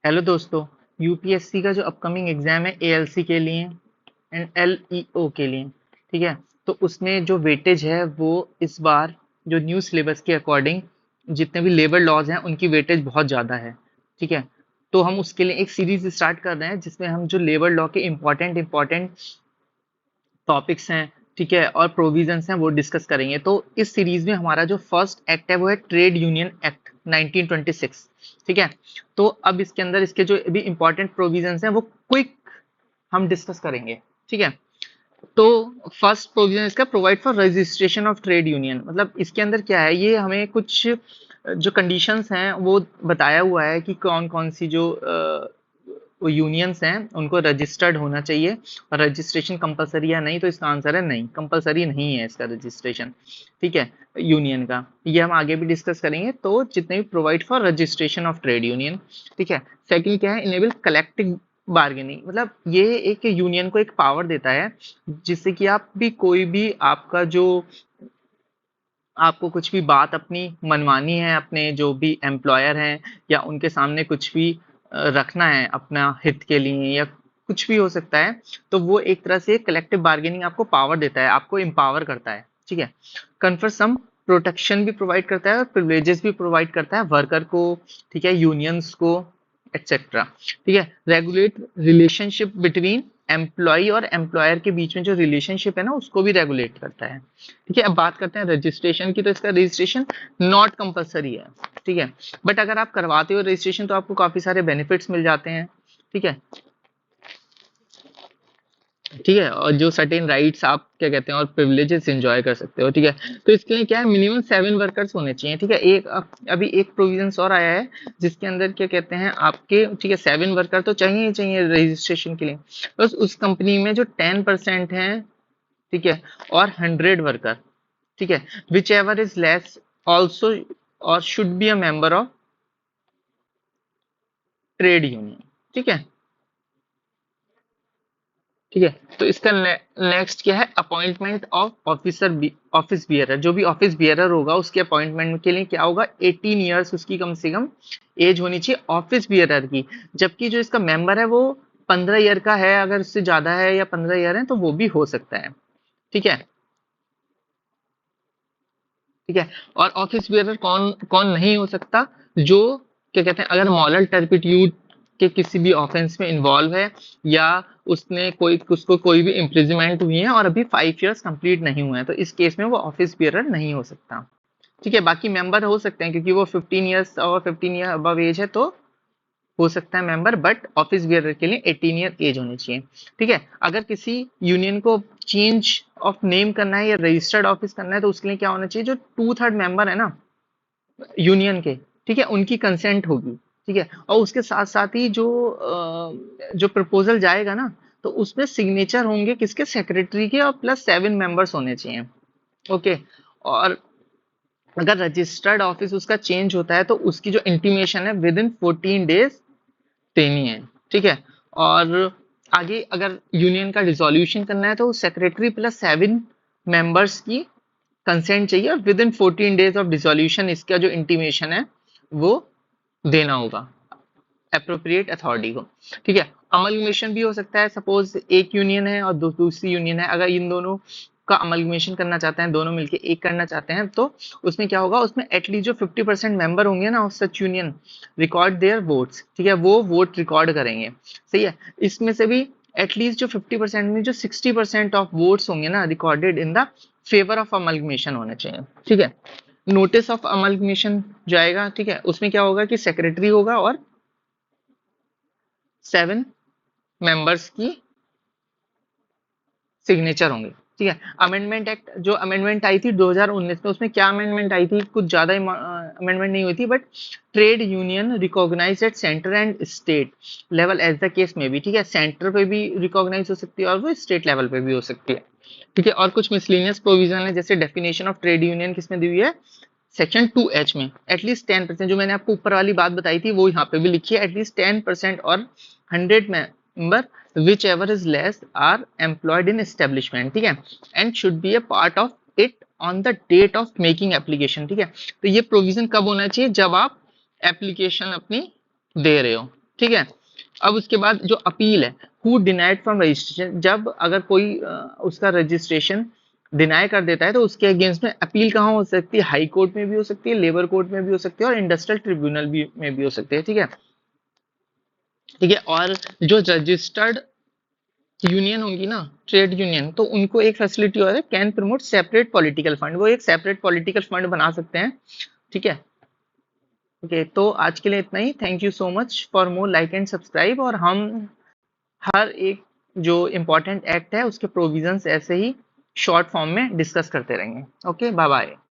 Hello दोस्तों। UPSC का जो अपकमिंग एग्जाम है एएलसी के लिए एंड एलईओ के लिए, ठीक है। तो उसमें जो वेटेज है वो इस बार जो न्यू सिलेबस के अकॉर्डिंग जितने भी लेबर लॉज हैं उनकी वेटेज बहुत ज़्यादा है, ठीक है। तो हम उसके लिए एक सीरीज स्टार्ट कर रहे हैं जिसमें हम जो लेबर लॉ के इम्पोर्टेंट टॉपिक्स हैं, ठीक है, और प्रोविजंस हैं वो डिस्कस करेंगे। तो इस सीरीज में हमारा जो फर्स्ट एक्ट है वो है ट्रेड यूनियन एक्ट 1926, ठीक है। तो अब इसके अंदर इसके जो भी इंपॉर्टेंट प्रोविजंस हैं वो क्विक हम डिस्कस करेंगे, ठीक है। तो फर्स्ट प्रोविजन इसका provide for registration of trade union, मतलब इसके अंदर क्या है, ये हमें कुछ जो कंडीशंस हैं वो बताया हुआ है कि कौन कौन सी जो यूनियंस हैं उनको रजिस्टर्ड होना चाहिए। और रजिस्ट्रेशन कंपलसरी या नहीं, तो इसका आंसर है नहीं, कंपलसरी नहीं है इसका रजिस्ट्रेशन, ठीक है, यूनियन का। ये हम आगे भी डिस्कस करेंगे। तो जितने भी provide for registration of trade union, ठीक है। सेकंड क्या है, इनेबल कलेक्टिव बार्गेनिंग, मतलब ये एक यूनियन को एक पावर देता है जिससे कि आप भी कोई भी आपका जो आपको कुछ भी बात अपनी मनवानी है अपने जो भी एम्प्लॉयर हैं या उनके सामने कुछ भी रखना है अपना हित के लिए या कुछ भी हो सकता है, तो वो एक तरह से कलेक्टिव बार्गेनिंग आपको पावर देता है, आपको एम्पावर करता है, ठीक है। कन्फर सम प्रोटेक्शन भी प्रोवाइड करता है और प्रिविलेजेस भी प्रोवाइड करता है वर्कर को, ठीक है, यूनियंस को, एक्सेट्रा, ठीक है। रेगुलेट रिलेशनशिप बिटवीन एम्प्लॉय और एम्प्लॉयर के बीच में जो रिलेशनशिप है ना उसको भी रेगुलेट करता है, ठीक है। अब बात करते हैं रजिस्ट्रेशन की, तो इसका रजिस्ट्रेशन नॉट कंपलसरी है, ठीक है। बट अगर आप करवाते हो रजिस्ट्रेशन तो आपको काफी सारे बेनिफिट्स मिल जाते हैं, ठीक है, ठीक है। और जो सर्टेन राइट्स आप क्या कहते हैं और प्रिविलेजेस एंजॉय कर सकते हो, ठीक है। तो इसके लिए क्या है, मिनिमम 7 वर्कर्स होने चाहिए, ठीक है। एक अभी एक प्रोविजन और आया है जिसके अंदर क्या कहते हैं आपके, ठीक है, 7 वर्कर तो चाहिए ही चाहिए रजिस्ट्रेशन के लिए। बस उस कंपनी में जो 10% है, ठीक है, और 100 वर्कर, ठीक है, whichever is less also और should be a member of trade union, ठीक है, ठीक है। तो इसका नेक्स्ट क्या है, appointment of officer, office bearer, जो भी ऑफिस बियरर होगा उसके अपॉइंटमेंट के लिए क्या होगा, 18 ईयर्स उसकी कम से कम एज होनी चाहिए ऑफिस बियरर की। जबकि जो इसका मेंबर है वो 15 ईयर का है, अगर उससे ज्यादा है या 15 ईयर है तो वो भी हो सकता है, ठीक है, ठीक है। और ऑफिस बियरर कौन कौन नहीं हो सकता, जो क्या कहते हैं अगर मॉरल टर्पिट्यूड के किसी भी ऑफेंस में इन्वॉल्व है या उसने कोई उसको कोई भी इम्प्रिजमेंट हुई है और अभी 5 ईयर्स कंप्लीट नहीं हुए हैं, तो इस केस में वो ऑफिस बियरर नहीं हो सकता, ठीक है। बाकी मेंबर हो सकते हैं क्योंकि वो 15 ईयर्स और 15 ईयर अबव एज है, तो हो सकता है मेंबर, बट ऑफिस बियरर के लिए 18 ईयर एज होनी चाहिए, ठीक है। अगर किसी यूनियन को चेंज ऑफ नेम करना है या रजिस्टर्ड ऑफिस करना है तो उसके लिए क्या होना चाहिए, जो 2/3 मेंबर है ना यूनियन के, ठीक है, उनकी कंसेंट होगी, ठीक है। और उसके साथ साथ ही जो प्रपोजल जाएगा ना तो उसमें सिग्नेचर होंगे किसके, सेक्रेटरी के, और प्लस 7 मेंबर्स होने चाहिए, ओके। और अगर रजिस्टर्ड ऑफिस उसका चेंज होता है तो उसकी जो इंटीमेशन है विद इन 14 डेज देनी है, ठीक है। और आगे अगर यूनियन का डिसोल्यूशन करना है तो सेक्रेटरी प्लस 7 मेंबर्स की कंसेंट चाहिए और with in 14 days of dissolution इसका जो इंटीमेशन है वो देना होगा अप्रोप्रिएट अथॉरिटी को, ठीक है। अमलगमेशन भी हो सकता है, सपोज एक यूनियन है और दूसरी यूनियन है, अगर इन दोनों का अमलगमेशन करना चाहते हैं, दोनों मिलके एक करना चाहते हैं, तो उसमें क्या होगा, उसमें एटलीस्ट जो 50% मेंबर होंगे ना of such union record there votes, ठीक है, वो वोट रिकॉर्ड करेंगे, सही है। इसमें से भी एटलीस्ट जो 50% में जो 60% ऑफ वोट्स होंगे ना recorded in the favour of amalgamation होने चाहिए, ठीक है। नोटिस ऑफ अमलगमेशन जाएगा, ठीक है, उसमें क्या होगा कि सेक्रेटरी होगा और 7 मेंबर्स की सिग्नेचर होंगे, ठीक है। अमेंडमेंट एक्ट, जो अमेंडमेंट आई थी 2019 में, उसमें क्या अमेंडमेंट आई थी, कुछ ज्यादा अमेंडमेंट नहीं हुई थी, but trade union recognise at centre and state level as the case में भी, ठीक है, सेंटर पे भी रिकॉग्नाइज हो सकती है और वो स्टेट लेवल पे भी हो सकती है, ठीक है। और कुछ मिसलिनियस प्रोविजन है, जैसे डेफिनेशन ऑफ ट्रेड यूनियन किसमें दी हुई है, सेक्शन 2H में, एटलीस्ट 10%, जो मैंने आपको ऊपर वाली बात बताई थी वो यहाँ पे भी लिखी है, एटलीस्ट 10% और 100 member whichever is less are employed in establishment, ठीक है, and should be a part of it on the date of making application, ठीक है। तो ये प्रोविजन कब होना चाहिए, जब आप एप्लीकेशन अपनी दे रहे हो, ठीक है। अब उसके बाद जो अपील है, हु डिनाइड फ्रॉम रजिस्ट्रेशन, जब अगर कोई उसका रजिस्ट्रेशन डिनाई कर देता है तो उसके अगेंस्ट में अपील कहाँ हो सकती है, हाई कोर्ट में भी हो सकती है, लेबर कोर्ट में भी हो सकती है और इंडस्ट्रियल ट्रिब्यूनल भी में भी हो सकती है। ठीक है, ठीक है। और जो रजिस्टर्ड यूनियन होंगी ना, ट्रेड यूनियन, तो उनको एक फैसिलिटी और है, can promote separate political fund, वो एक सेपरेट पॉलिटिकल फंड बना सकते हैं। ठीक है, ओके। तो आज के लिए इतना ही। Thank you so much for more like and subscribe. और हम हर एक जो इम्पोर्टेंट एक्ट है उसके प्रोविजंस ऐसे ही शॉर्ट फॉर्म में डिस्कस करते रहेंगे। Okay, bye bye.